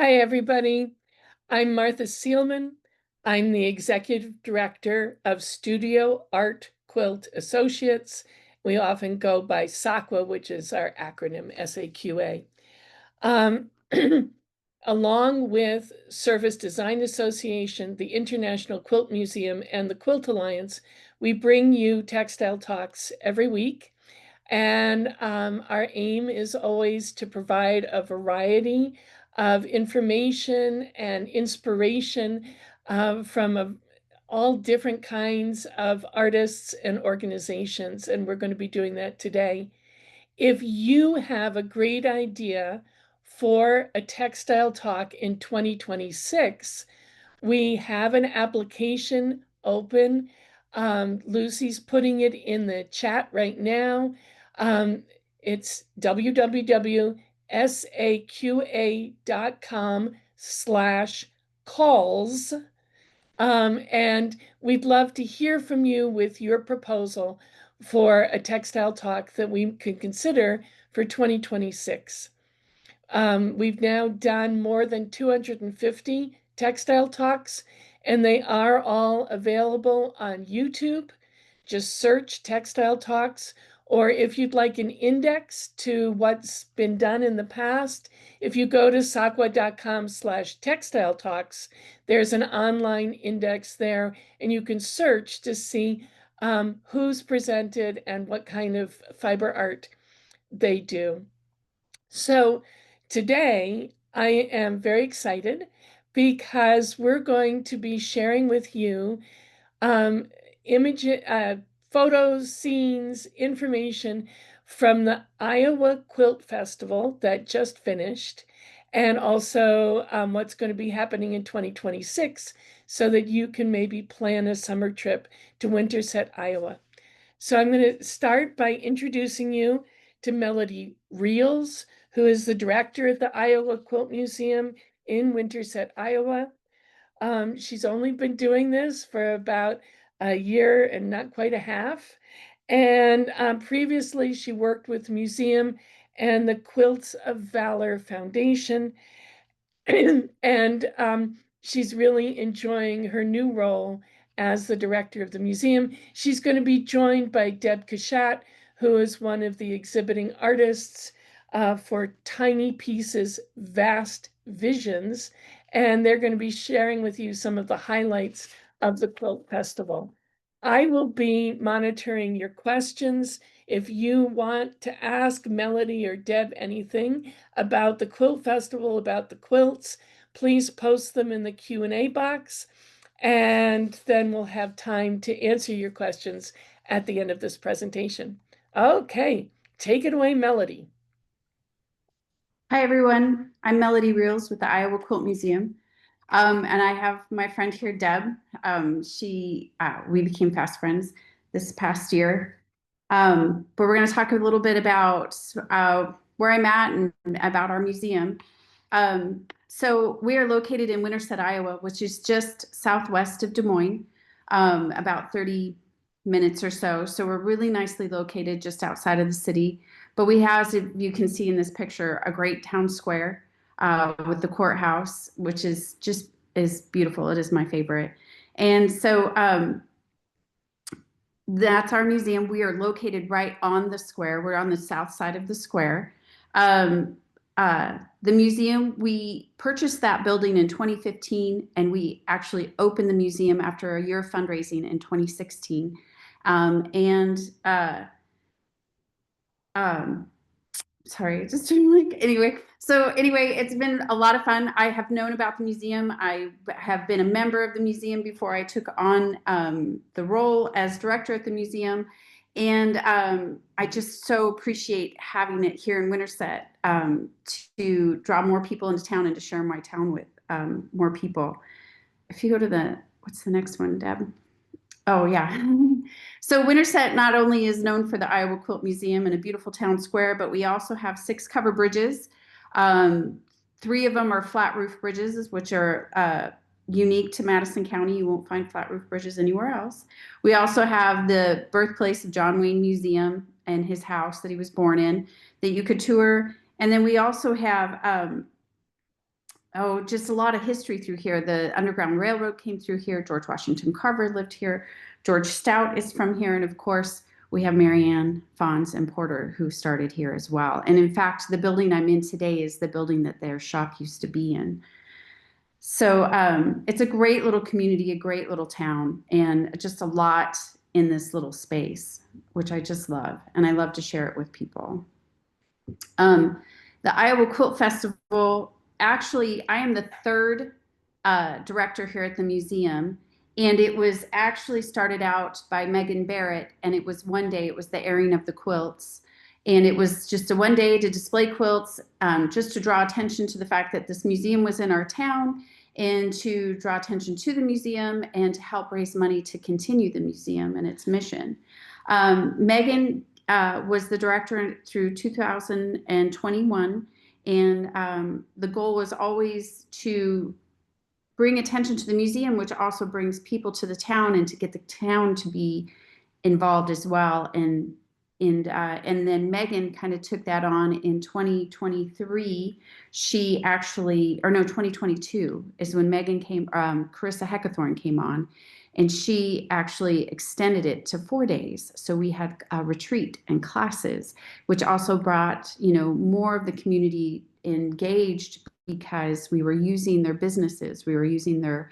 Hi, everybody. I'm Martha Seelman. I'm the Executive Director of Studio Art Quilt Associates. We often go by SAQA, which is our acronym, SAQA. Along with Service Design Association, the International Quilt Museum, and the Quilt Alliance, we bring you textile talks every week. And our aim is always to provide a variety of information and inspiration from all different kinds of artists and organizations. And we're going to be doing that today. If you have a great idea for a textile talk in 2026, we have an application open. Lucy's putting it in the chat right now. It's www.saqa.com/calls. And we'd love to hear from you with your proposal for a textile talk that we could consider for 2026. We've now done more than 250 textile talks, and they are all available on YouTube. Just search textile talks, or if you'd like an index to what's been done in the past, if you go to saqa.com/textile talks, there's an online index there, and you can search to see who's presented and what kind of fiber art they do. So today I am very excited because we're going to be sharing with you photos, scenes, information from the Iowa Quilt Festival that just finished, and also what's going to be happening in 2026 so that you can maybe plan a summer trip to Winterset, Iowa. So I'm going to start by introducing you to Melody Reels, who is the director at the Iowa Quilt Museum in Winterset, Iowa. She's only been doing this for about a year and not quite a half. And previously, she worked with the museum and the Quilts of Valor Foundation. And she's really enjoying her new role as the director of the museum. She's going to be joined by Deb Cashatt, who is one of the exhibiting artists for Tiny Pieces, Vast Visions. And they're going to be sharing with you some of the highlights of the Quilt Festival. I will be monitoring your questions. If you want to ask Melody or Deb anything about the Quilt Festival, about the quilts, please post them in the Q&A box, and then we'll have time to answer your questions at the end of this presentation. Okay, take it away, Melody. Hi, everyone. I'm Melody Reels with the Iowa Quilt Museum. And I have my friend here, Deb. We became fast friends this past year. But we're going to talk a little bit about where I'm at and about our museum. So we are located in Winterset, Iowa, which is just southwest of Des Moines, about 30 minutes or so. So we're really nicely located just outside of the city. But we have, as you can see in this picture, a great town square with the courthouse, which is beautiful. It is my favorite. And so that's our museum. We are located right on the square. We're on the south side of the square. The museum, we purchased that building in 2015, and we actually opened the museum after a year of fundraising in 2016. Sorry, just anyway. So anyway, it's been a lot of fun. I have known about the museum. I have been a member of the museum before I took on the role as director at the museum. And I just so appreciate having it here in Winterset to draw more people into town and to share my town with more people. If you go to what's the next one, Deb? Oh, yeah. So Winterset not only is known for the Iowa Quilt Museum and a beautiful town square, but we also have 6 cover bridges. 3 of them are flat roof bridges, which are unique to Madison County. You won't find flat roof bridges anywhere else. We also have the birthplace of John Wayne Museum and his house that he was born in that you could tour. And then we also have Oh, just a lot of history through here. The Underground Railroad came through here. George Washington Carver lived here. George Stout is from here. And of course, we have Marianne Fons and Porter who started here as well. And in fact, the building I'm in today is the building that their shop used to be in. So it's a great little community, a great little town, and just a lot in this little space, which I just love. And I love to share it with people. The Iowa Quilt Festival, actually, I am the third director here at the museum. And it was actually started out by Megan Barrett. And it was one day, it was the airing of the quilts. And it was just a one day to display quilts, just to draw attention to the fact that this museum was in our town and to draw attention to the museum and to help raise money to continue the museum and its mission. Megan was the director through 2021. And the goal was always to bring attention to the museum, which also brings people to the town and to get the town to be involved as well. And then Megan kind of took that on in 2023. She actually, or no, 2022 is when Megan came, Carissa Heckathorn came on, and she actually extended it to 4 days. So we had a retreat and classes, which also brought, more of the community engaged because we were using their businesses. We were using their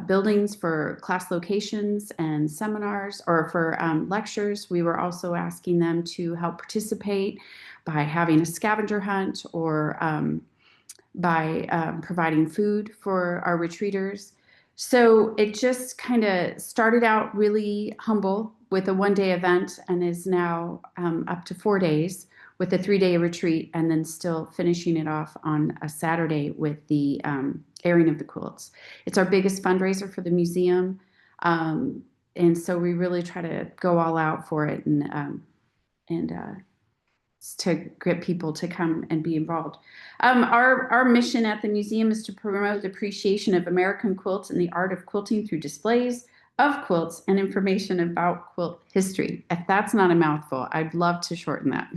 buildings for class locations and seminars or for lectures. We were also asking them to help participate by having a scavenger hunt or by providing food for our retreaters. So it just kind of started out really humble with a one-day event and is now up to 4 days with a 3-day retreat, and then still finishing it off on a Saturday with the airing of the quilts. It's our biggest fundraiser for the museum, and so we really try to go all out for it and to get people to come and be involved. Our mission at the museum is to promote the appreciation of American quilts and the art of quilting through displays of quilts and information about quilt history. If that's not a mouthful, I'd love to shorten that.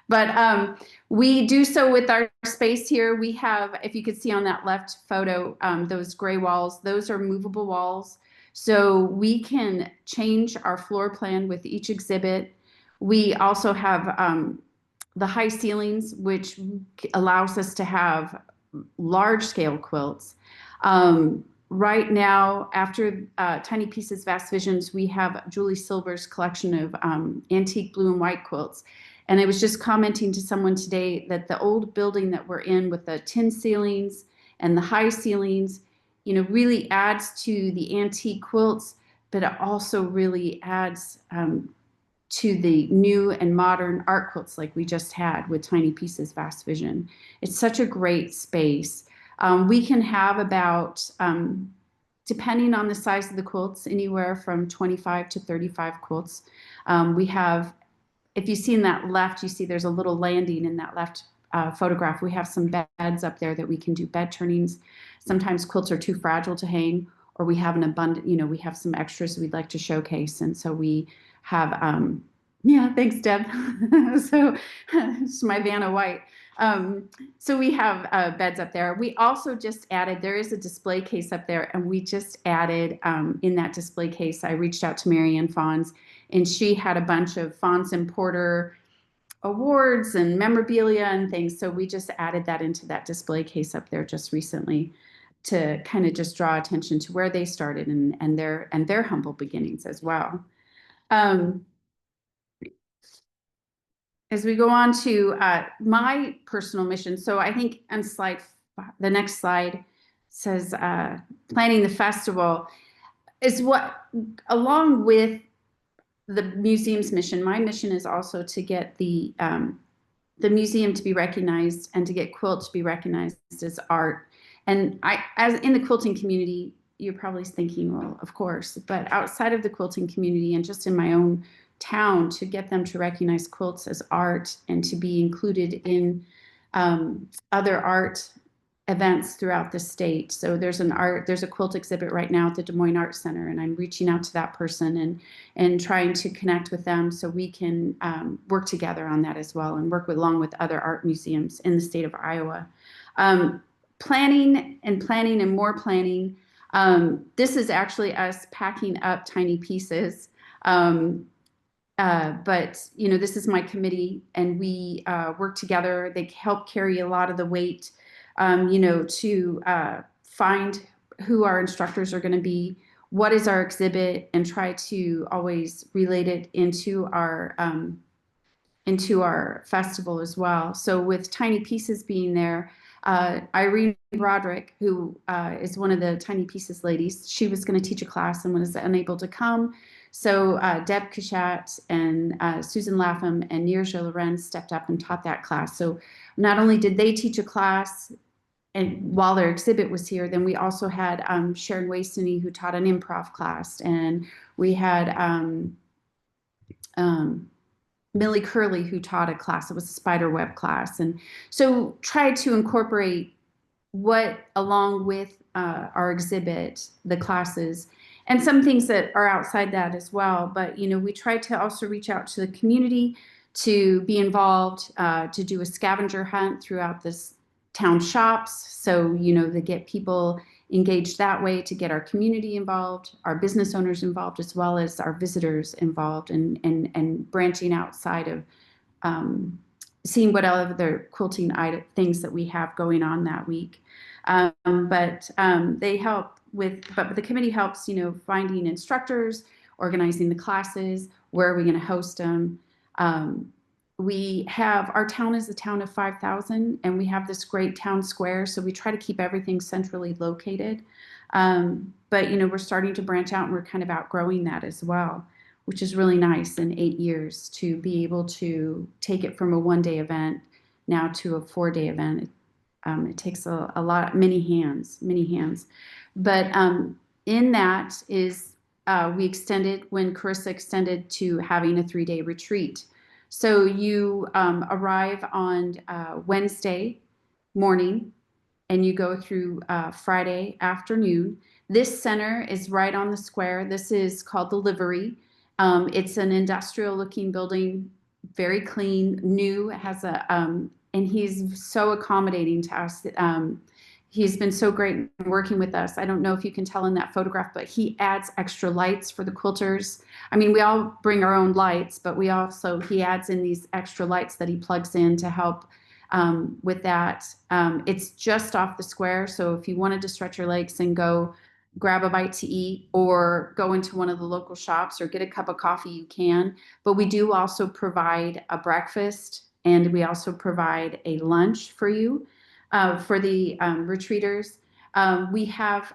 But we do so with our space here. We have, if you could see on that left photo, those gray walls, those are movable walls. So we can change our floor plan with each exhibit. We also have the high ceilings, which allows us to have large scale quilts. Right now, after Tiny Pieces, Vast Visions, we have Julie Silver's collection of antique blue and white quilts. And I was just commenting to someone today that the old building that we're in with the tin ceilings and the high ceilings, really adds to the antique quilts, but it also really adds to the new and modern art quilts like we just had with Tiny Pieces, Vast Vision. It's such a great space. We can have about, depending on the size of the quilts, anywhere from 25 to 35 quilts. We have, if you see in that left, you see there's a little landing in that left photograph. We have some beds up there that we can do bed turnings. Sometimes quilts are too fragile to hang, or we have an abundant, we have some extras we'd like to showcase. And so we have, yeah, thanks, Deb. So it's my Vanna White. So we have beds up there. We also just added, there is a display case up there, and we just added in that display case, I reached out to Marianne Fons, and she had a bunch of Fons and Porter awards and memorabilia and things. So we just added that into that display case up there just recently to kind of just draw attention to where they started and their humble beginnings as well. As we go on to my personal mission, so I think on the next slide says planning the festival is what, along with the museum's mission, my mission is also to get the museum to be recognized and to get quilt to be recognized as art. And as in the quilting community, you're probably thinking, well, of course, but outside of the quilting community and just in my own town, to get them to recognize quilts as art and to be included in other art events throughout the state. So there's a quilt exhibit right now at the Des Moines Art Center, and I'm reaching out to that person and trying to connect with them so we can work together on that as well, and work along with other art museums in the state of Iowa. Planning and more planning. This is actually us packing up tiny pieces. But this is my committee, and we work together. They help carry a lot of the weight, to find who our instructors are going to be, what is our exhibit, and try to always relate it into our festival as well. So with Tiny Pieces being there, Irene Roderick, who is one of the Tiny Pieces ladies, she was going to teach a class and was unable to come. So Deb Cashatt and Susan Lapham and Niraja Lorenz stepped up and taught that class. So not only did they teach a class, and while their exhibit was here, then we also had Sharon Wasony, who taught an improv class, and we had Millie Curley, who taught a class. It was a spider web class. And so tried to incorporate along with our exhibit, the classes, and some things that are outside that as well. But, we tried to also reach out to the community to be involved, to do a scavenger hunt throughout this town shops. So, to get people engaged that way, to get our community involved, our business owners involved, as well as our visitors involved, and branching outside of seeing what other quilting things that we have going on that week. But they help but the committee helps, finding instructors, organizing the classes, where are we going to host them. Our town is a town of 5,000, and we have this great town square. So we try to keep everything centrally located. But, we're starting to branch out, and we're kind of outgrowing that as well, which is really nice in 8 years to be able to take it from a 1-day event now to a 4-day event. It takes a lot, many hands. But in that is we extended, when Carissa extended to having a 3-day retreat. So you arrive on Wednesday morning, and you go through Friday afternoon. This center is right on the square. This is called the Livery. It's an industrial-looking building, very clean, new. It has and he's so accommodating to us. He's been so great working with us. I don't know if you can tell in that photograph, but he adds extra lights for the quilters. I mean, we all bring our own lights, but he adds in these extra lights that he plugs in to help with that. It's just off the square. So if you wanted to stretch your legs and go grab a bite to eat, or go into one of the local shops, or get a cup of coffee, you can. But we do also provide a breakfast, and we also provide a lunch for you. For the retreaters. We have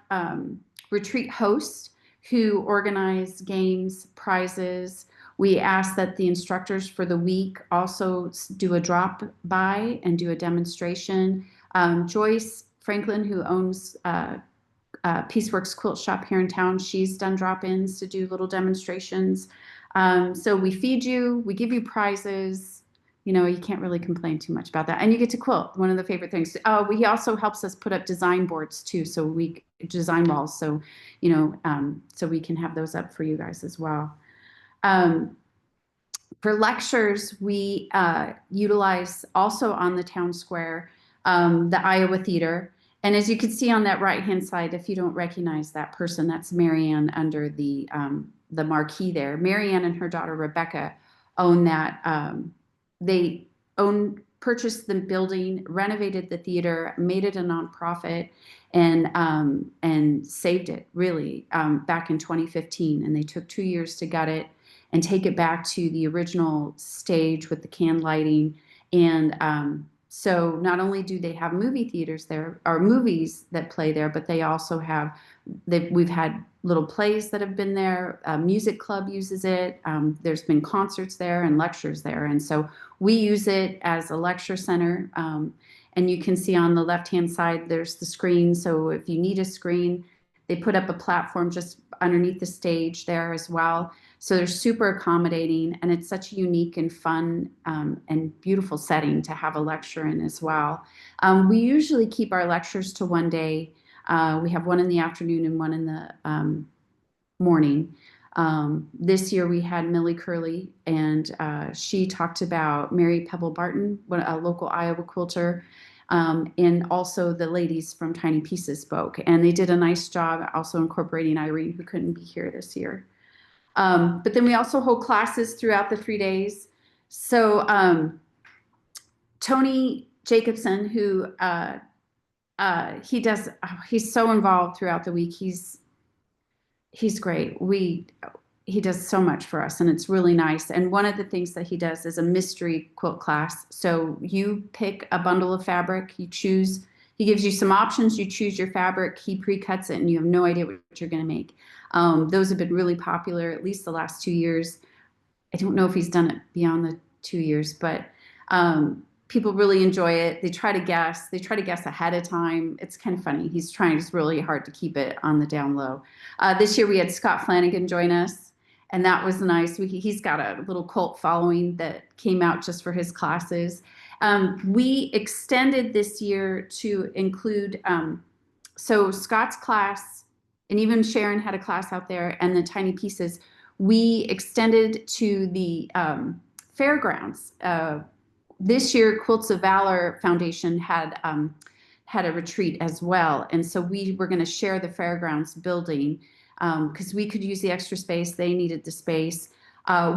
retreat hosts who organize games, prizes. We ask that the instructors for the week also do a drop by and do a demonstration. Joyce Franklin, who owns Pieceworks Quilt Shop here in town, she's done drop-ins to do little demonstrations. So we feed you, we give you prizes. You can't really complain too much about that. And you get to quilt, one of the favorite things. He also helps us put up design boards too. So design walls. So, so we can have those up for you guys as well. For lectures, we utilize also on the town square, the Iowa Theater. And as you can see on that right-hand side, if you don't recognize that person, that's Marianne under the marquee there. Marianne and her daughter, Rebecca, own that. They purchased the building, renovated the theater, made it a nonprofit, and saved it really back in 2015. And they took 2 years to gut it and take it back to the original stage with the can lighting. And so not only do they have movie theaters there, or movies that play there, but they also have, we've had little plays that have been there. A music club uses it. There's been concerts there and lectures there. And so we use it as a lecture center. And you can see on the left-hand side, there's the screen. So if you need a screen, they put up a platform just underneath the stage there as well. So they're super accommodating, and it's such a unique and fun and beautiful setting to have a lecture in as well. We usually keep our lectures to one day. We have one in the afternoon and one in the morning. This year we had Millie Curley, and she talked about Mary Pebble Barton, a local Iowa quilter, and also the ladies from Tiny Pieces spoke. And they did a nice job also incorporating Irene, who couldn't be here this year. But then we also hold classes throughout the 3 days. So Tony Jacobson, who he's so involved throughout the week. He's great. He does so much for us, and it's really nice. And one of the things that he does is a mystery quilt class. So you pick a bundle of fabric, you choose, he gives you some options, you choose your fabric, he pre-cuts it, and you have no idea what you're going to make. Those have been really popular, at least the last 2 years. I don't know if he's done it beyond the 2 years, but people really enjoy it. They try to guess. They try to guess ahead of time. It's kind of funny. He's trying just really hard to keep it on the down low. This year we had Scott Flanagan join us, and that was nice. He's got a little cult following that came out just for his classes. We extended this year to include, so Scott's class, and even Sharon had a class out there, and the Tiny Pieces, we extended to the fairgrounds. This year, Quilts of Valor Foundation had a retreat as well, and so we were going to share the fairgrounds building because we could use the extra space. They needed the space.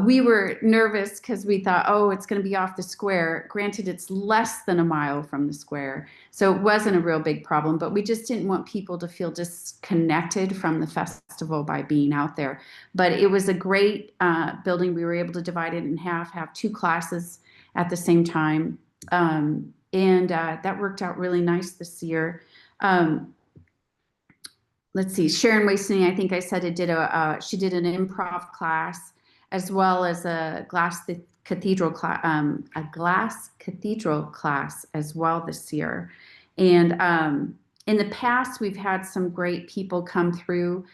We were nervous because we thought, oh, it's going to be off the square. Granted, it's less than a mile from the square, so it wasn't a real big problem, but we just didn't want people to feel disconnected from the festival by being out there. But it was a great building. We were able to divide it in half, have 2 classes at the same time. And that worked out really nice this year. Let's see, Sharon Wasting, I think I said she did an improv class as well as a glass cathedral class as well this year. And in the past, we've had some great people come through.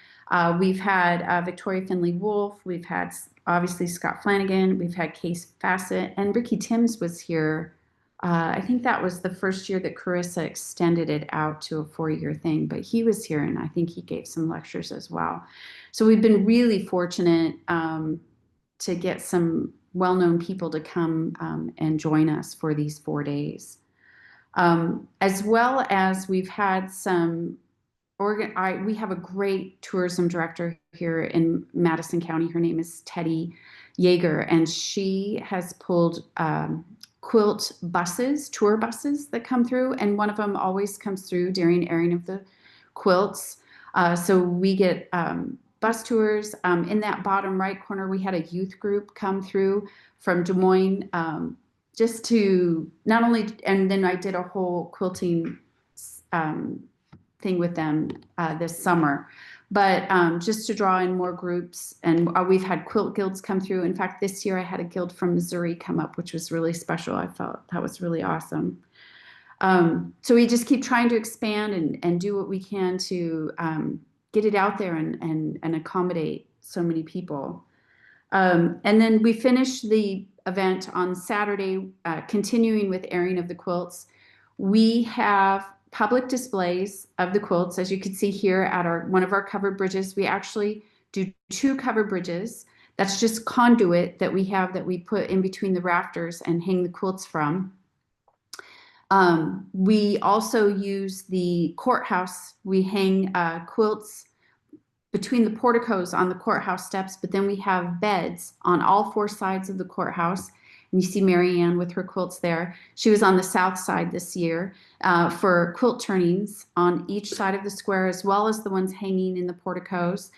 We've had Victoria Finley Wolf. We've had obviously Scott Flanagan. We've had Case Fassett, and Ricky Timms was here. I think that was the first year that Carissa extended it out to a 4-year thing, but he was here, and I think he gave some lectures as well. So we've been really fortunate to get some well-known people to come and join us for these 4 days. As well as we've had some we have a great tourism director here in Madison County. Her name is Teddy Yeager, and she has pulled quilt buses, tour buses that come through, and one of them always comes through during airing of the quilts. So we get bus tours. In that bottom right corner, we had a youth group come through from Des Moines just to not only, and then I did a whole quilting thing with them this summer, but just to draw in more groups. And we've had quilt guilds come through. In fact, this year I had a guild from Missouri come up, which was really special. I felt that was really awesome. So we just keep trying to expand and do what we can to get it out there and accommodate so many people. And then we finished the event on Saturday, continuing with airing of the quilts. We have public displays of the quilts, as you can see here at one of our covered bridges. We actually do 2 covered bridges. That's just conduit that we have that we put in between the rafters and hang the quilts from. We also use the courthouse. We hang quilts between the porticos on the courthouse steps, but then we have beds on all 4 sides of the courthouse. And you see Mary Ann with her quilts there. She was on the south side this year for quilt turnings on each side of the square, as well as the ones hanging in the porticos.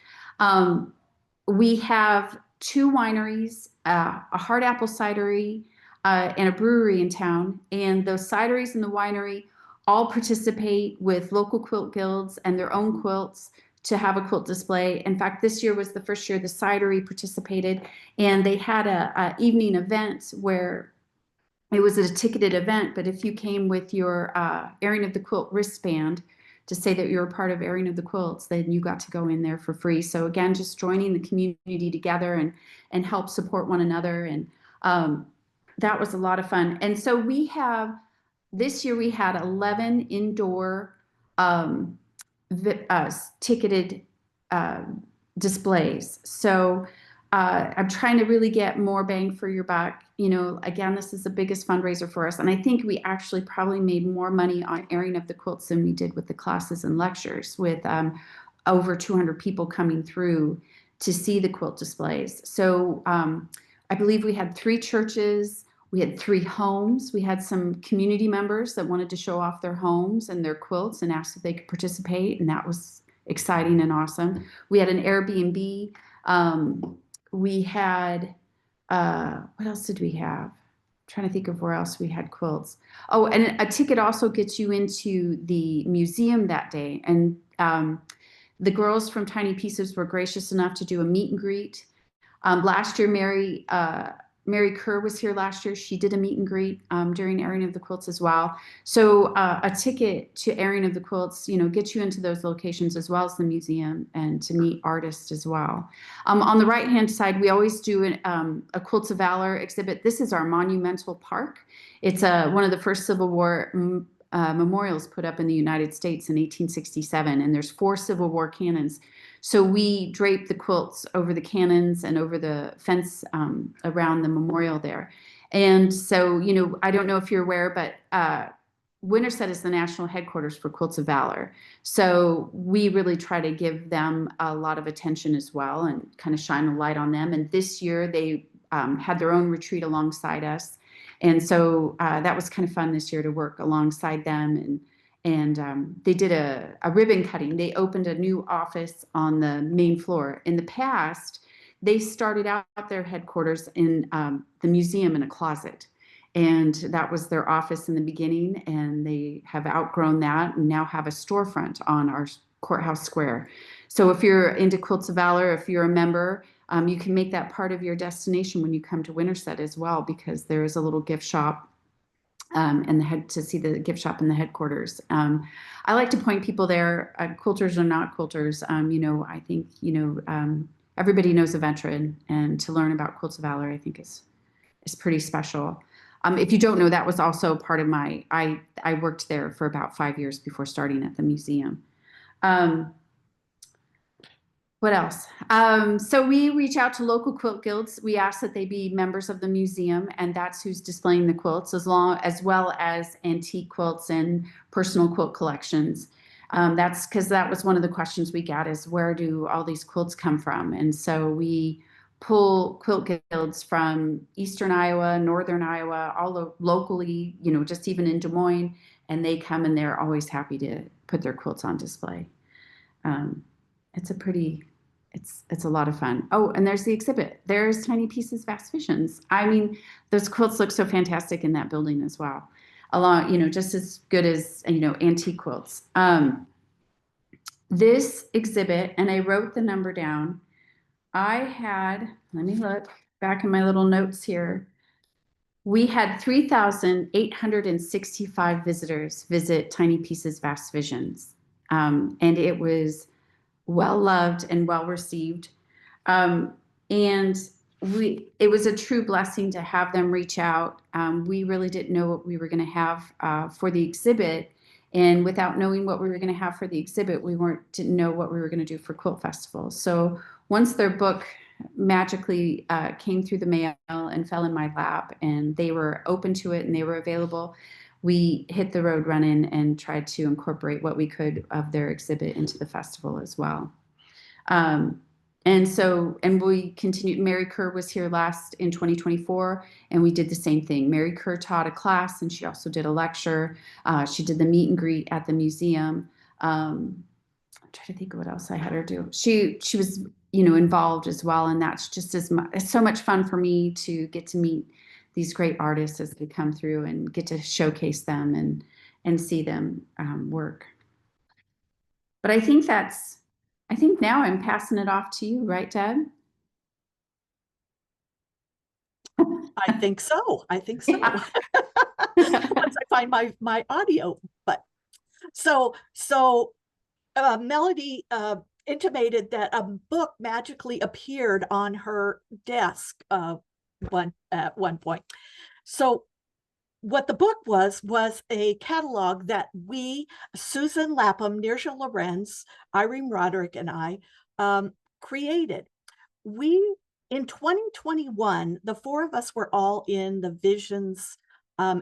We have 2 wineries, a hard apple cidery, and a brewery in town. And those cideries and the winery all participate with local quilt guilds and their own quilts to have a quilt display. In fact, this year was the first year the cidery participated, and they had a evening event where it was a ticketed event, but if you came with your airing of the quilt wristband, to say that you're a part of Airing of the Quilts, then you got to go in there for free. So again, just joining the community together and help support one another. And that was a lot of fun. And so this year we had 11 indoor ticketed displays. So I'm trying to really get more bang for your buck. You know, again, this is the biggest fundraiser for us. And I think we actually probably made more money on Airing of the Quilts than we did with the classes and lectures, with over 200 people coming through to see the quilt displays. So I believe we had 3 churches. We had 3 homes. We had some community members that wanted to show off their homes and their quilts and asked if they could participate. And that was exciting and awesome. We had an Airbnb. We had, what else did we have? I'm trying to think of where else we had quilts. Oh, and a ticket also gets you into the museum that day. And the girls from Tiny Pieces were gracious enough to do a meet and greet. Last year, Mary Kerr was here last year. She did a meet and greet during Airing of the Quilts as well. So a ticket to Airing of the Quilts, you know, gets you into those locations as well as the museum and to meet artists as well. On the right-hand side, we always do a Quilts of Valor exhibit. This is our monumental park. It's one of the first Civil War memorials put up in the United States in 1867, and there's 4 Civil War cannons. So we drape the quilts over the cannons and over the fence around the memorial there. And so, you know, I don't know if you're aware, but Winterset is the national headquarters for Quilts of Valor. So we really try to give them a lot of attention as well and kind of shine a light on them. And this year they had their own retreat alongside us. And so that was kind of fun this year to work alongside them. And they did a ribbon cutting. They opened a new office on the main floor. In the past, they started out their headquarters in the museum in a closet. And that was their office in the beginning. And they have outgrown that and now have a storefront on our courthouse square. So if you're into Quilts of Valor, if you're a member, you can make that part of your destination when you come to Winterset as well, because there is a little gift shop to see the gift shop in the headquarters. I like to point people there, quilters or not quilters. You know, I think, you know, everybody knows a veteran, and to learn about Quilts of Valor, I think is pretty special. If you don't know, that was also part of I worked there for about 5 years before starting at the museum. What else? So we reach out to local quilt guilds. We ask that they be members of the museum, and that's who's displaying the quilts, as well as antique quilts and personal quilt collections. That's because that was one of the questions we got, is where do all these quilts come from? And so we pull quilt guilds from Eastern Iowa, Northern Iowa, all locally, you know, just even in Des Moines, and they come and they're always happy to put their quilts on display. It's a lot of fun. Oh, and there's the exhibit. There's Tiny Pieces, Vast Visions. I mean, those quilts look so fantastic in that building as well. Along, you know, just as good as, you know, antique quilts. This exhibit, and I wrote the number down. Let me look back in my little notes here. We had 3,865 visitors visit Tiny Pieces, Vast Visions. And it was well loved and well received. And it was a true blessing to have them reach out. We really didn't know what we were going to have for the exhibit. And without knowing what we were going to have for the exhibit, didn't know what we were going to do for Quilt Festival. So once their book magically came through the mail and fell in my lap, and they were open to it and they were available, we hit the road running and tried to incorporate what we could of their exhibit into the festival as well. And we continued. Mary Kerr was here in 2024, and we did the same thing. Mary Kerr taught a class, and she also did a lecture. She did the meet and greet at the museum. I'm trying to think of what else I had her do. She was, you know, involved as well, and that's just it's so much fun for me to get to meet these great artists as they come through and get to showcase them and see them work. But I think now I'm passing it off to you, right, Deb? I think so. Yeah. Once I find my audio, but So Melody intimated that a book magically appeared on her desk at one point. So what the book was a catalog that we, Susan Lapham, Niraja Lorenz, Irene Roderick, and I created. We, in 2021, the four of us were all in the Visions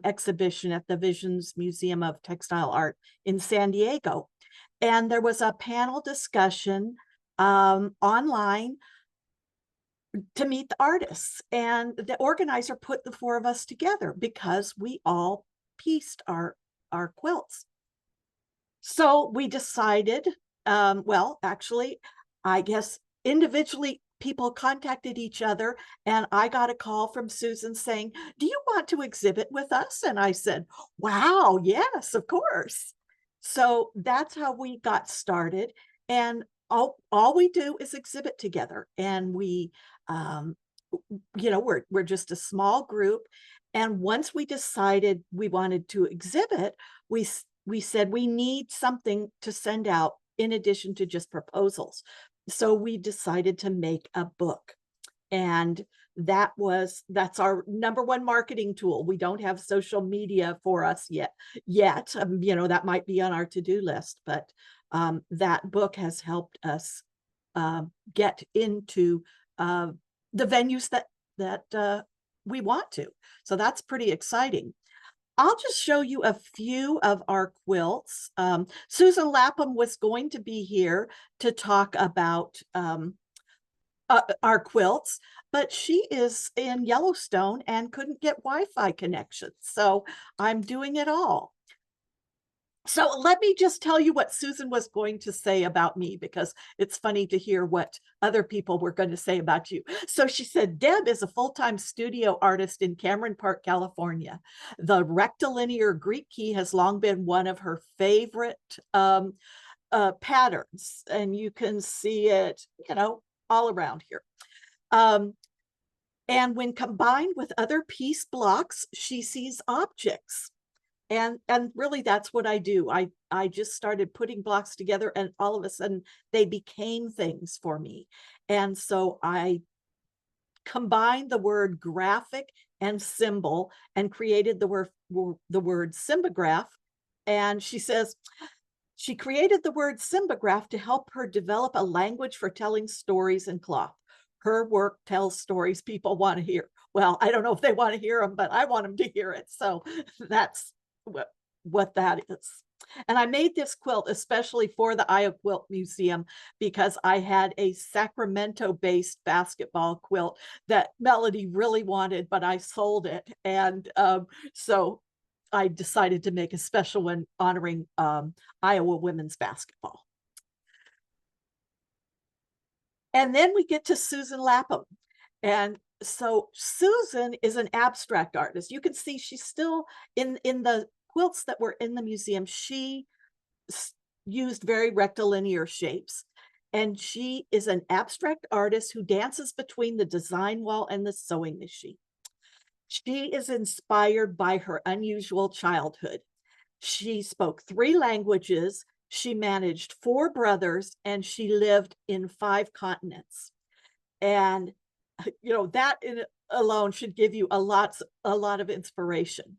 exhibition at the Visions Museum of Textile Art in San Diego. And there was a panel discussion online to meet the artists. And the organizer put the four of us together because we all pieced our quilts. So we decided, well, actually, I guess individually, people contacted each other, and I got a call from Susan saying, "Do you want to exhibit with us?" And I said, "Wow, yes, of course." So that's how we got started. And all we do is exhibit together. And we, we're just a small group. And once we decided we wanted to exhibit, we said we need something to send out in addition to just proposals. So we decided to make a book. And that's our number one marketing tool. We don't have social media for us yet. That might be on our to-do list, but that book has helped us get into the venues that we want to. So that's pretty exciting. I'll just show you a few of our quilts. Susan Lapham was going to be here to talk about our quilts, but she is in Yellowstone and couldn't get Wi-Fi connection. So I'm doing it all. So let me just tell you what Susan was going to say about me, because it's funny to hear what other people were going to say about you. So she said, "Deb is a full-time studio artist in Cameron Park, California. The rectilinear Greek key has long been one of her favorite patterns. And you can see it, all around here. And when combined with other piece blocks, she sees objects. And really, that's what I do. I just started putting blocks together, and all of a sudden they became things for me. And so I combined the word graphic and symbol and created the word symbigraph. And she says she created the word symbigraph to help her develop a language for telling stories in cloth. Her work tells stories people want to hear. Well, I don't know if they want to hear them, but I want them to hear it. So that's what that is. And I made this quilt especially for the Iowa Quilt Museum because I had a Sacramento-based basketball quilt that Melody really wanted, but I sold it. And so I decided to make a special one honoring Iowa women's basketball. And then we get to Susan Lapham. And so Susan is an abstract artist. You can see she's still in the quilts that were in the museum. She used very rectilinear shapes. And she is an abstract artist who dances between the design wall and the sewing machine. She is inspired by her unusual childhood. She spoke 3 languages. She managed 4 brothers, and she lived in 5 continents. And that alone should give you a lot of inspiration.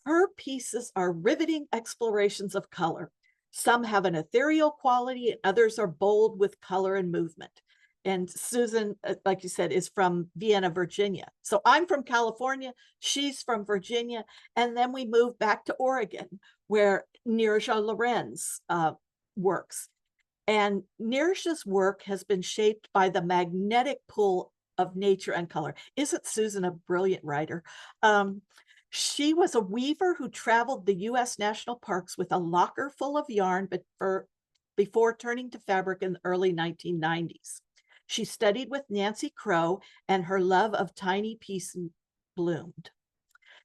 Her pieces are riveting explorations of color. Some have an ethereal quality, and others are bold with color and movement. And Susan, like you said, is from Vienna, Virginia. So I'm from California, she's from Virginia, and then we moved back to Oregon, where Niraja Lorenz works. And Niraja's work has been shaped by the magnetic pull of nature and color. Isn't Susan a brilliant writer? She was a weaver who traveled the U.S. national parks with a locker full of yarn before turning to fabric in the early 1990s. She studied with Nancy Crow, and her love of tiny pieces bloomed.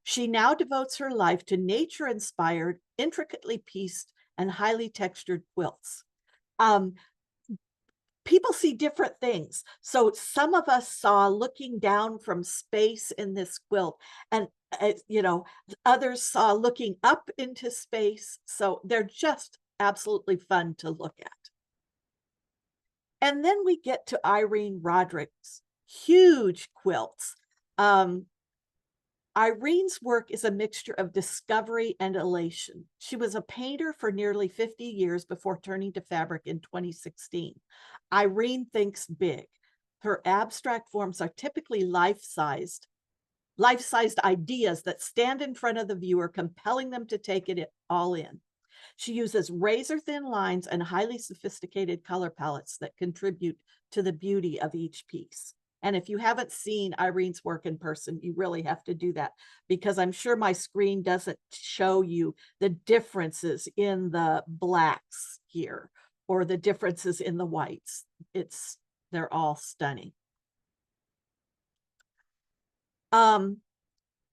She now devotes her life to nature-inspired, intricately pieced, and highly textured quilts. people see different things. So some of us saw looking down from space in this quilt, and you know, others saw looking up into space. So they're just absolutely fun to look at. And then we get to Irene Roderick's huge quilts. Irene's work is a mixture of discovery and elation. She was a painter for nearly 50 years before turning to fabric in 2016. Irene thinks big. Her abstract forms are typically life-sized ideas that stand in front of the viewer, compelling them to take it all in. She uses razor-thin lines and highly sophisticated color palettes that contribute to the beauty of each piece. And if you haven't seen Irene's work in person, you really have to do that, because I'm sure my screen doesn't show you the differences in the blacks here or the differences in the whites. They're all stunning.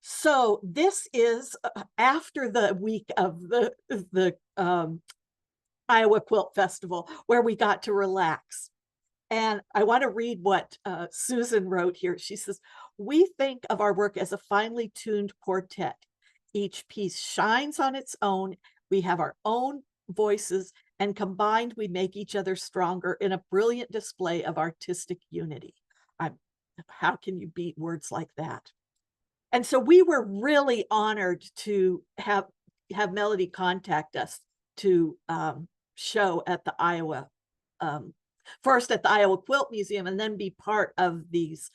So this is after the week of the Iowa Quilt Festival, where we got to relax. And I want to read what Susan wrote here. She says, "We think of our work as a finely tuned quartet. Each piece shines on its own. We have our own voices, and combined, we make each other stronger in a brilliant display of artistic unity." How can you beat words like that? And so we were really honored to have Melody contact us to show at the Iowa, first at the Iowa Quilt Museum, and then be part of these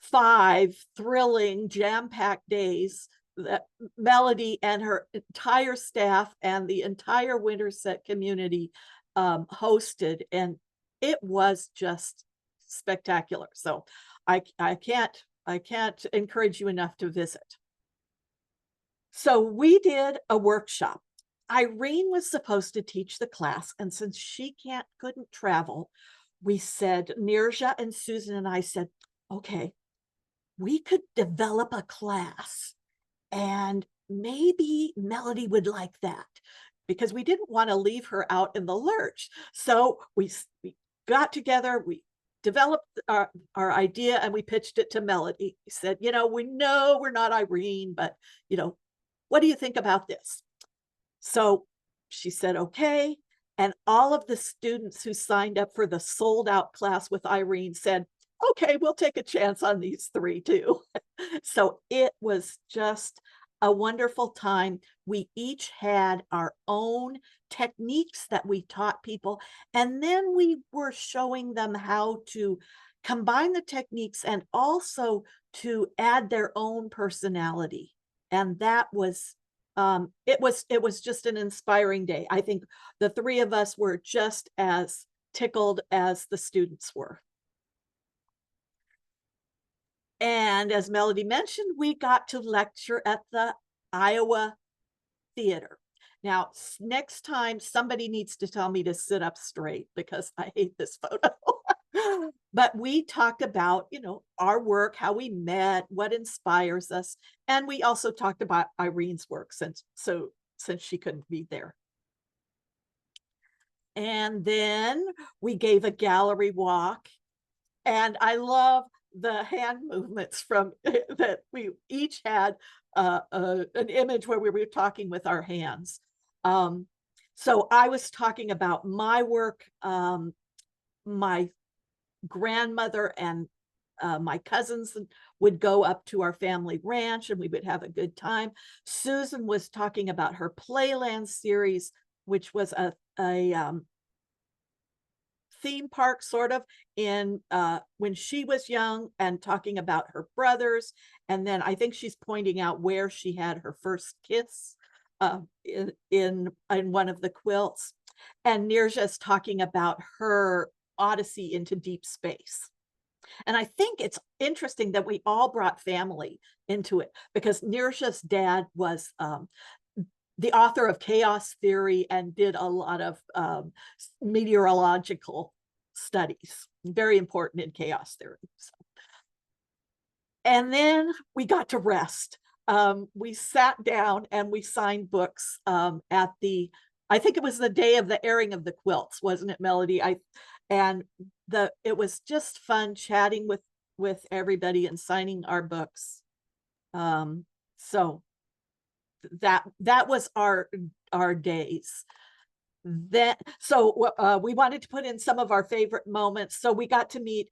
5 thrilling, jam-packed days that Melody and her entire staff and the entire Winterset community hosted. And it was just spectacular. So I can't encourage you enough to visit. So we did a workshop. Irene was supposed to teach the class, and since she couldn't travel, we said, Niraja and Susan and I said, okay, we could develop a class, and maybe Melody would like that, because we didn't want to leave her out in the lurch. So we got together, we developed our idea, and we pitched it to Melody. We said, we know we're not Irene, but what do you think about this? So she said, okay. And all of the students who signed up for the sold out class with Irene said, okay, we'll take a chance on these 3 too. So it was just a wonderful time. We each had our own techniques that we taught people, and then we were showing them how to combine the techniques and also to add their own personality. And that was it was just an inspiring day. I think the 3 of us were just as tickled as the students were. And as Melody mentioned, we got to lecture at the Iowa Theater. Now, next time somebody needs to tell me to sit up straight, because I hate this photo. But we talked about, our work, how we met, what inspires us. And we also talked about Irene's work since she couldn't be there. And then we gave a gallery walk. And I love the hand movements from that. We each had an image where we were talking with our hands. So I was talking about my work, my grandmother and my cousins would go up to our family ranch, and we would have a good time. Susan was talking about her Playland series, which was a theme park sort of in when she was young, and talking about her brothers. And then I think she's pointing out where she had her first kiss in one of the quilts. And Niraja's talking about her odyssey into deep space. And I think it's interesting that we all brought family into it, because Niraja's dad was the author of Chaos Theory and did a lot of meteorological studies, very important in chaos theory. So. And then we got to rest. We sat down and we signed books at I think it was the day of the airing of the quilts, wasn't it, Melody? And it was just fun chatting with everybody and signing our books. So that was our days. Then we wanted to put in some of our favorite moments. So we got to meet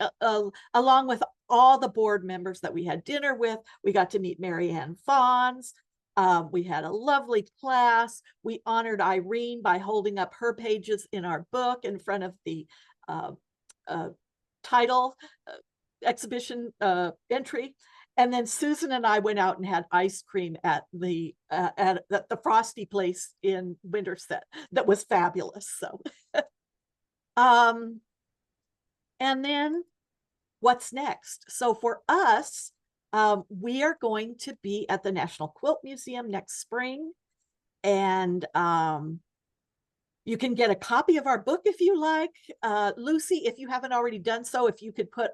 along with all the board members that we had dinner with. We got to meet Mary Ann Fawns. We had a lovely class. We honored Irene by holding up her pages in our book in front of the title exhibition entry. And then Susan and I went out and had ice cream at the Frosty place in Winterset. That was fabulous. So, and then what's next? So for us, we are going to be at the National Quilt Museum next spring, and you can get a copy of our book if you like. Lucy, if you haven't already done so, if you could put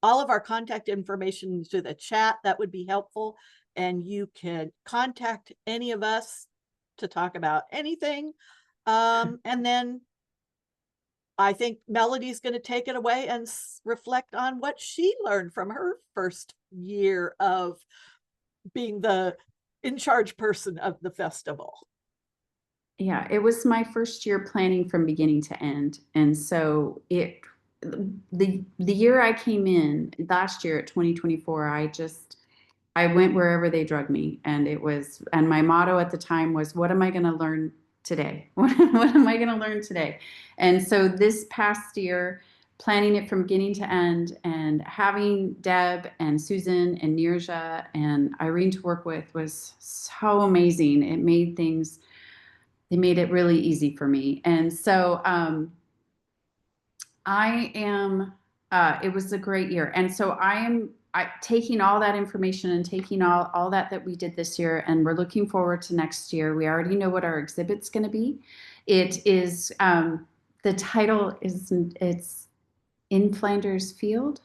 all of our contact information into the chat, that would be helpful. And you can contact any of us to talk about anything. And then I think Melody's going to take it away and reflect on what she learned from her first year of being the in charge person of the festival. Yeah, it was my first year planning from beginning to end. And so the year I came in last year at 2024, I went wherever they drug me. And my motto at the time was, what am I going to learn today? What am I going to learn today? And so this past year, planning it from beginning to end and having Deb and Susan and Niraja and Irene to work with was so amazing. They made it really easy for me. And so it was a great year. And so I'm taking all that information and taking all that we did this year, and we're looking forward to next year. We already know what our exhibit's going to be. It is, the title is, it's In Flanders Field,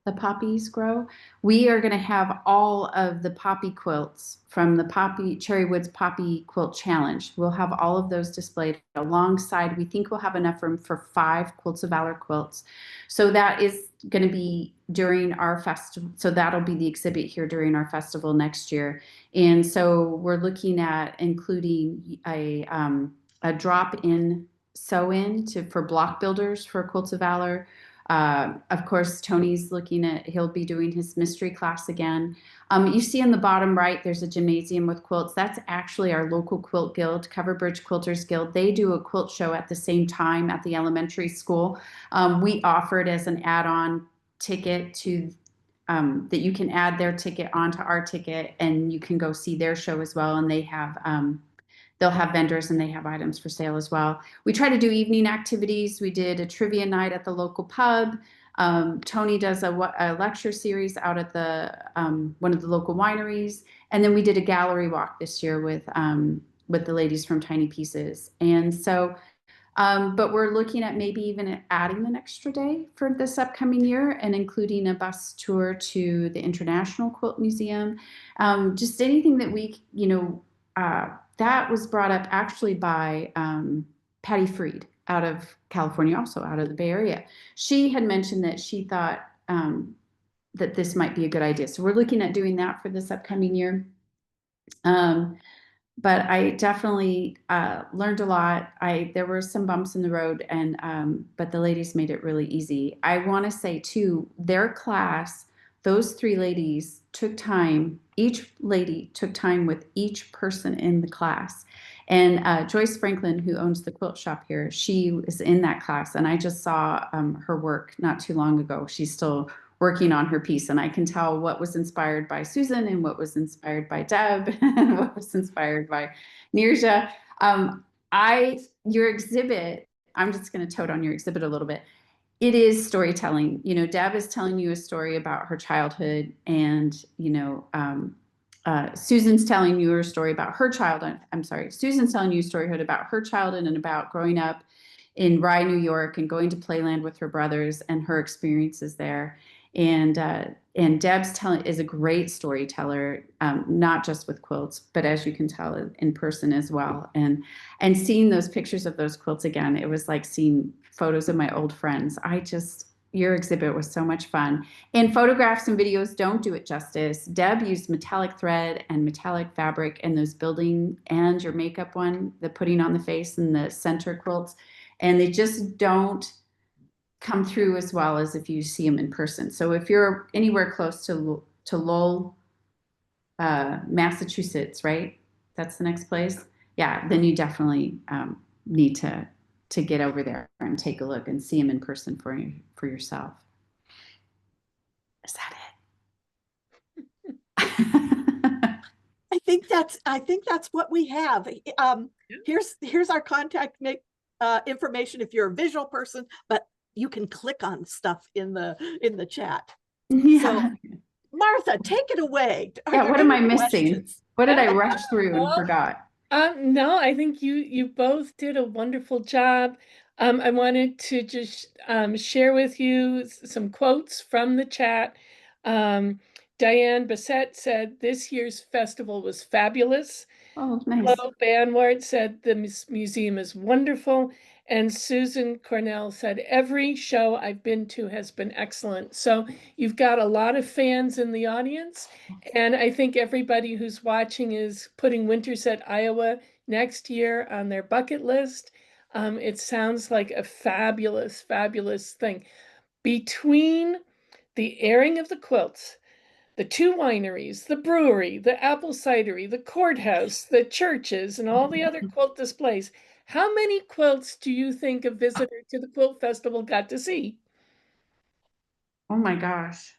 the poppies grow. We are going to have all of the poppy quilts from the Cherry Woods Poppy Quilt Challenge. We'll have all of those displayed alongside. We think we'll have enough room for 5 Quilts of Valor quilts. So that is going to be during our festival. So that'll be the exhibit here during our festival next year. And so we're looking at including a drop-in sew-in for block builders for Quilts of Valor. Of course, Tony's he'll be doing his mystery class again. You see on the bottom right, there's a gymnasium with quilts. That's actually our local quilt guild, Coverbridge Quilters Guild. They do a quilt show at the same time at the elementary school. We offered as an add-on ticket that you can add their ticket onto our ticket, and you can go see their show as well. And they'll have vendors and they have items for sale as well. We try to do evening activities. We did a trivia night at the local pub. Tony does a lecture series out at one of the local wineries. And then we did a gallery walk this year with the ladies from Tiny Pieces. And so, but we're looking at maybe even adding an extra day for this upcoming year and including a bus tour to the International Quilt Museum. Just anything that we, that was brought up actually by Patty Freed out of California, also out of the Bay Area. She had mentioned that she thought that this might be a good idea. So we're looking at doing that for this upcoming year. But I definitely learned a lot. There were some bumps in the road, but the ladies made it really easy. I want to say too, their class, those 3 ladies each lady took time with each person in the class. And Joyce Franklin, who owns the quilt shop here, she was in that class, and I just saw her work not too long ago. She's still working on her piece, and I can tell what was inspired by Susan and what was inspired by Deb and what was inspired by Niraja. Your exhibit, I'm just going to toad on your exhibit a little bit. It is storytelling. Deb is telling you a story about her childhood, and Susan's telling you a story about her childhood. I'm sorry, Susan's telling you a story about her childhood and about growing up in Rye, New York, and going to Playland with her brothers and her experiences there. And Deb's is a great storyteller, not just with quilts, but as you can tell in person as well. And seeing those pictures of those quilts again, it was like seeing photos of my old friends. Your exhibit was so much fun. And photographs and videos don't do it justice. Deb used metallic thread and metallic fabric in those building and your makeup one, the putting on the face and the center quilts. And they just don't come through as well as if you see them in person. So if you're anywhere close to Lowell, Massachusetts, right? That's the next place. Yeah, then you definitely need to get over there and take a look and see them in person for yourself. Is that it? I think that's what we have. Here's our contact information if you're a visual person, but you can click on stuff in the chat. Yeah. So, Martha, take it away. Yeah, what am I missing? Questions? What did I rush through and forgot? No, I think you both did a wonderful job. I wanted to just share with you some quotes from the chat. Diane Bassett said, "This year's festival was fabulous." Oh, nice. Flo Banwart said, "The museum is wonderful." And Susan Cornell said, "Every show I've been to has been excellent." So you've got a lot of fans in the audience. And I think everybody who's watching is putting Winterset, Iowa next year on their bucket list. It sounds like a fabulous, fabulous thing. Between the airing of the quilts, the two wineries, the brewery, the apple cidery, the courthouse, the churches, and all the other quilt displays, how many quilts do you think a visitor to the quilt festival got to see? Oh my gosh.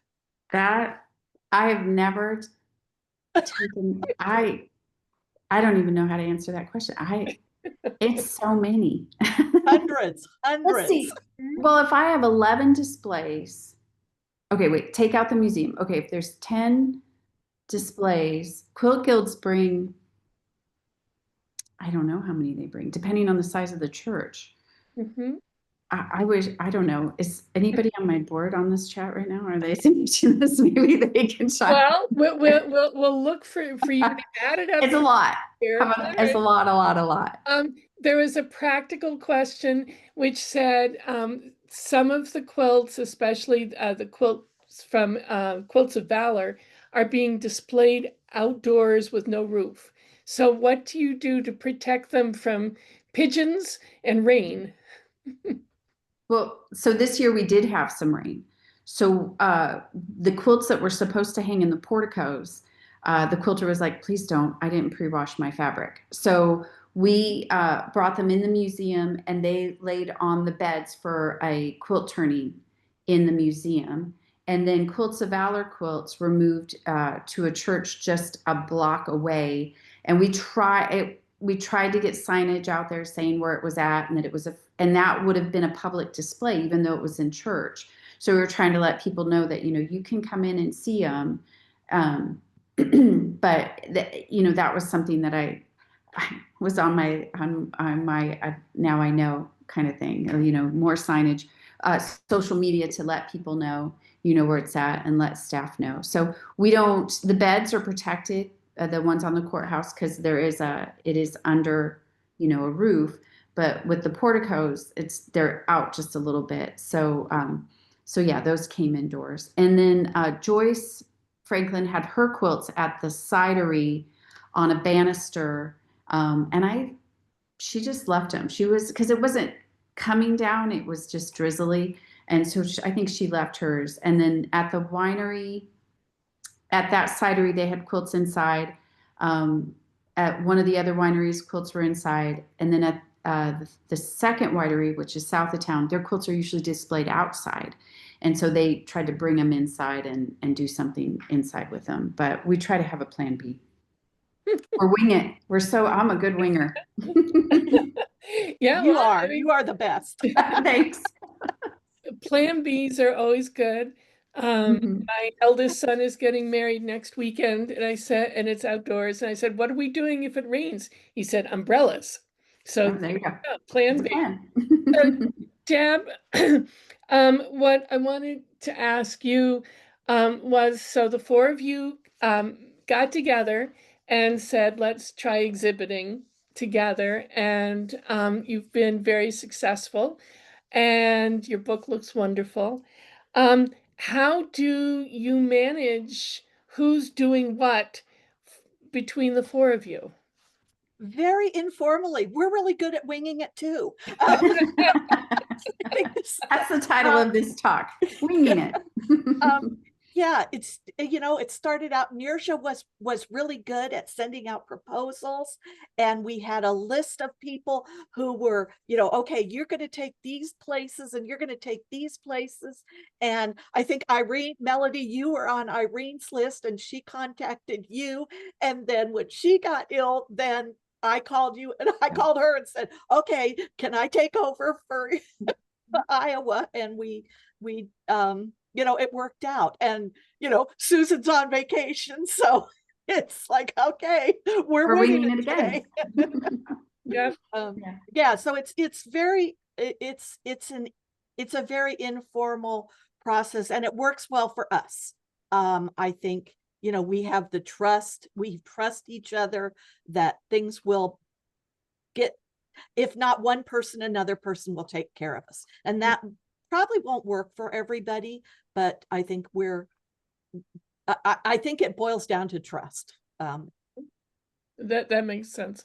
That I have never taken, I don't even know how to answer that question. It's so many. Hundreds. Let's see. Well, if I have 11 displays, okay, wait, take out the museum. Okay, if there's 10 displays, quilt guilds bring, I don't know how many they bring, depending on the size of the church. Mm-hmm. I don't know. Is anybody on my board on this chat right now? Are they seeing this? Maybe they can chime. Well, we'll look for you to add it up. It's a lot. Here. It's a lot. There was a practical question which said some of the quilts, especially the quilts from Quilts of Valor, are being displayed outdoors with no roof. So what do you do to protect them from pigeons and rain? Well, so this year we did have some rain. So the quilts that were supposed to hang in the porticos, the quilter was like, "Please don't. I didn't pre-wash my fabric." So we brought them in the museum and they laid on the beds for a quilt turning in the museum. And then Quilts of Valor quilts were moved to a church just a block away. And we tried to get signage out there saying where it was at and that it was and that would have been a public display, even though it was in church. So we were trying to let people know that, you can come in and see them. But that was something that I was on my now I know kind of thing, or, more signage, social media to let people know, where it's at and let staff know. So the beds are protected, the ones on the courthouse, because it is under, a roof, but with the porticos, they're out just a little bit. So yeah, those came indoors. And then Joyce Franklin had her quilts at the cidery on a banister. And she just left them. Because it wasn't coming down, it was just drizzly. And so I think she left hers. And then at the winery, at that cidery, they had quilts inside. At one of the other wineries, quilts were inside. And then at the second winery, which is south of town, their quilts are usually displayed outside. And so they tried to bring them inside and do something inside with them. But we try to have a plan B. Or wing it. I'm a good winger. Yeah, you are the best. Thanks. Plan Bs are always good. My eldest son is getting married next weekend, and it's outdoors. And I said, "What are we doing if it rains?" He said, "Umbrellas." So there you go. Plan B. Deb, what I wanted to ask you was, so the four of you got together and said, let's try exhibiting together, and you've been very successful, and your book looks wonderful. How do you manage who's doing what between the four of you? Very informally. We're really good at winging it too. That's the title of this talk. Winging it. Yeah, it's, you know, it started out, Niraja was really good at sending out proposals, and we had a list of people who were, you know, okay, you're going to take these places and you're going to take these places. And I think Irene, Melody, you were on Irene's list, and she contacted you. And then when she got ill, then I called you and I called her and said, okay, can I take over for Iowa? And we you know, it worked out. And, you know, Susan's on vacation, so it's like, okay, we're winging it again. Yeah. Yeah, so it's very, it's a very informal process, and it works well for us. I think, you know, we have the trust, we trust each other that things will get, if not one person, another person will take care of us. And that probably won't work for everybody, but I think I think it boils down to trust. That makes sense.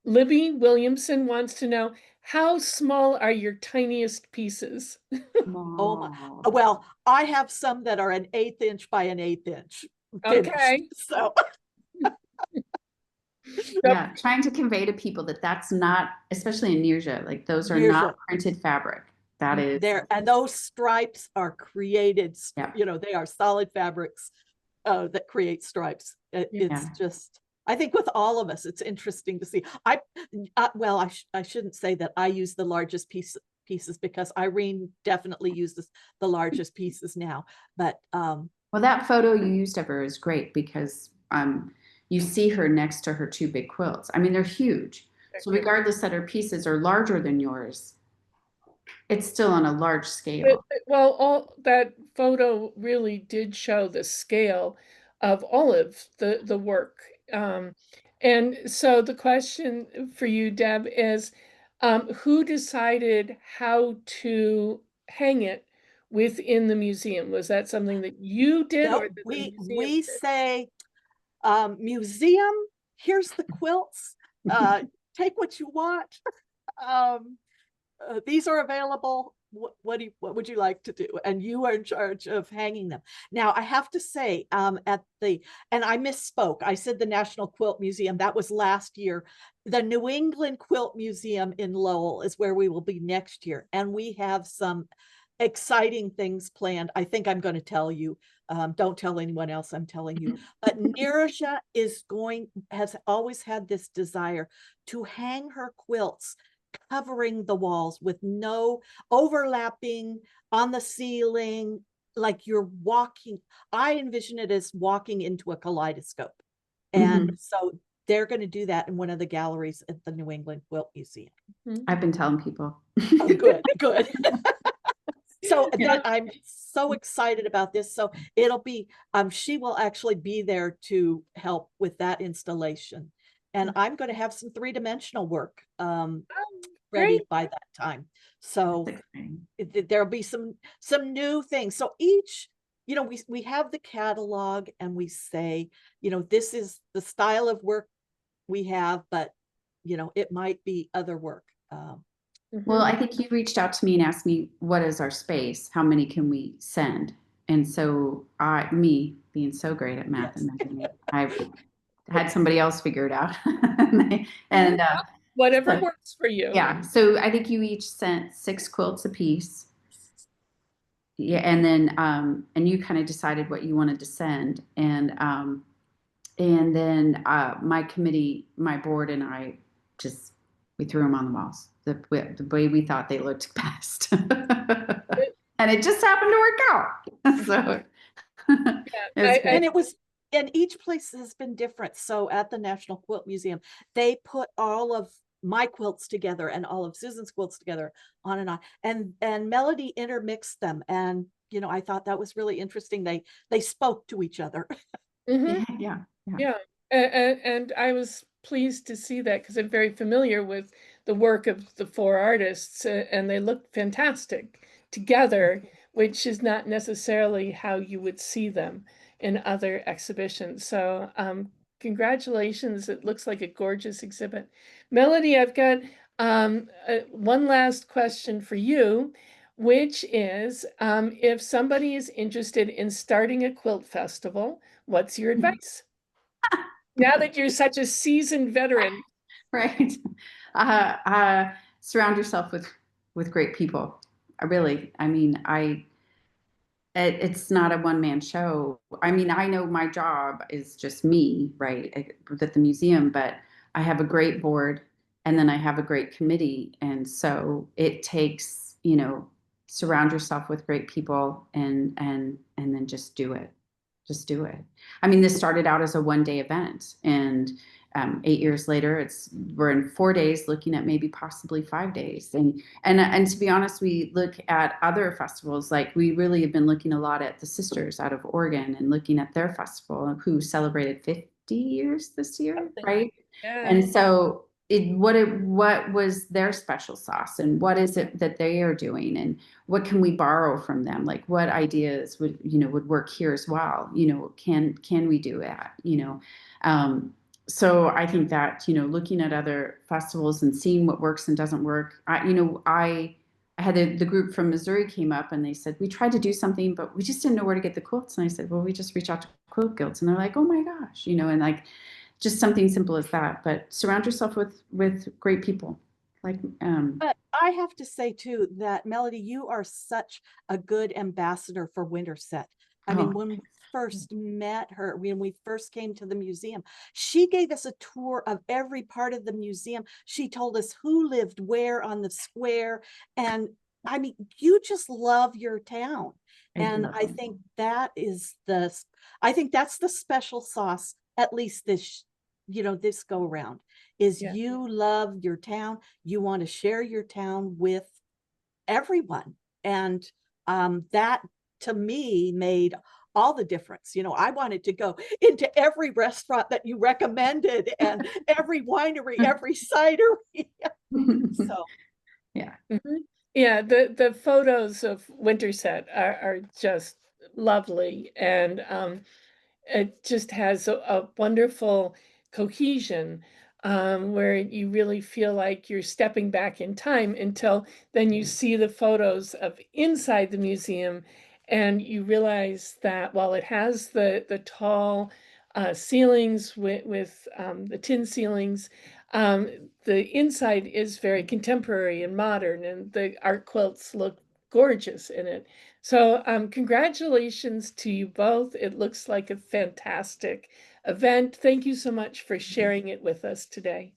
Libby Williamson wants to know, how small are your tiniest pieces? Oh my, well, I have some that are an 1/8 inch by an 1/8 inch. Finished, Okay. so yeah, trying to convey to people that that's not, especially in Niraja, like those are not printed fabric. That is there, and those stripes are created, yeah. You know, they are solid fabrics that create stripes. It's just, I think with all of us, it's interesting to see. Well, I shouldn't say that I use the largest pieces, because Irene definitely uses the largest pieces now. But well, that photo you used of her is great, because you see her next to her two big quilts. I mean, they're huge. So regardless that her pieces are larger than yours, it's still on a large scale. Well, all that photo really did show the scale of all of the work. And so the question for you, Deb, is who decided how to hang it within the museum? Was that something that you did, or did the museum we say, museum, here's the quilts, take what you want. These are available. What would you like to do? And you are in charge of hanging them. Now, I have to say, and I misspoke. I said the National Quilt Museum. That was last year. The New England Quilt Museum in Lowell is where we will be next year. And we have some exciting things planned. I think I'm going to tell you. Don't tell anyone else, I'm telling you. But Niraja has always had this desire to hang her quilts covering the walls with no overlapping on the ceiling, like you're walking. I envision it as walking into a kaleidoscope. And so they're going to do that in one of the galleries at the New England Quilt Museum. I've been telling people. Oh, good. So I'm so excited about this. So it'll be, she will actually be there to help with that installation. And I'm going to have some 3-dimensional work ready by that time. So there'll be some new things. So each, you know, we have the catalog, and we say, you know, this is the style of work we have, but, you know, it might be other work. Well, I think you reached out to me and asked me, what is our space? How many can we send? And so me being so great at math and measurement, I've had somebody else figure it out. and whatever works for you. Yeah. So I think you each sent 6 quilts a piece. Yeah. And then, and you kind of decided what you wanted to send. And then my committee, my board, and I we threw them on the walls the way we thought they looked best. And it just happened to work out. So and it was, and each place has been different. So at the National Quilt Museum, they put all of my quilts together and all of Susan's quilts together on and on, and Melody intermixed them, and you know, I thought that was really interesting. They spoke to each other. Mhm. Yeah. Yeah, and I was pleased to see that because I'm very familiar with the work of the four artists, and they look fantastic together, which is not necessarily how you would see them in other exhibitions. So, congratulations! It looks like a gorgeous exhibit. Melody, I've got one last question for you, which is if somebody is interested in starting a quilt festival, what's your advice? Now that you're such a seasoned veteran. Right. Surround yourself with great people. I mean, it's not a one-man show. I mean, I know my job is just me, right, at the museum, but I have a great board and then I have a great committee. And so it takes, surround yourself with great people and then just do it. Just do it. I mean, this started out as a one-day event, and 8 years later, we're in 4 days, looking at maybe possibly 5 days. And to be honest, we look at other festivals. Like we really have been looking a lot at the Sisters out of Oregon and looking at their festival, who celebrated 50 years this year, right? Yeah. And so what was their special sauce, and what is it that they are doing, and what can we borrow from them? Like what ideas would work here as well? Can we do that? So I think that looking at other festivals and seeing what works and doesn't work. I had the group from Missouri came up and they said, we tried to do something, but we just didn't know where to get the quilts. And I said, well, we just reach out to quilt guilds. And they're like, oh my gosh, and like just something simple as that. But surround yourself with great people. But I have to say too that Melody, you are such a good ambassador for Winterset. I mean, when we first met her, when we first came to the museum, she gave us a tour of every part of the museum. She told us who lived where on the square. And I mean, you just love your town. And I think that's the special sauce, at least this go around, is you love your town. You want to share your town with everyone. And that to me made all the difference. I wanted to go into every restaurant that you recommended and every winery, every cidery. So yeah. Mm-hmm. Yeah, the photos of Winterset are just lovely, and it just has a wonderful cohesion, where you really feel like you're stepping back in time until then you see the photos of inside the museum, and you realize that while it has the tall ceilings with the tin ceilings, um, the inside is very contemporary and modern, and the art quilts look gorgeous in it. So, congratulations to you both. It looks like a fantastic event. Thank you so much for sharing it with us today.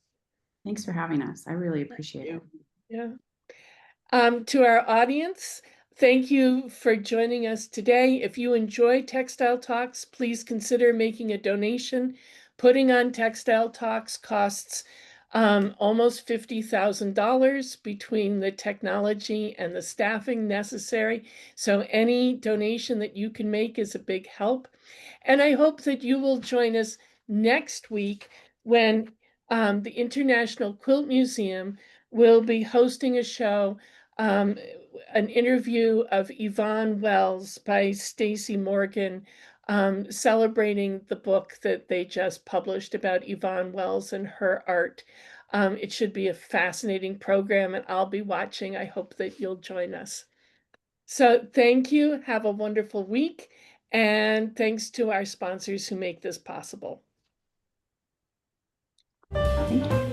Thanks for having us. I really appreciate it. Yeah. To our audience, thank you for joining us today. If you enjoy Textile Talks, please consider making a donation. Putting on Textile Talks costs almost $50,000 between the technology and the staffing necessary. So any donation that you can make is a big help. And I hope that you will join us next week when the International Quilt Museum will be hosting a show, an interview of Yvonne Wells by Stacy Morgan, celebrating the book that they just published about Yvonne Wells and her art. It should be a fascinating program, and I'll be watching. I hope that you'll join us. So thank you. Have a wonderful week. And thanks to our sponsors who make this possible. Thank you.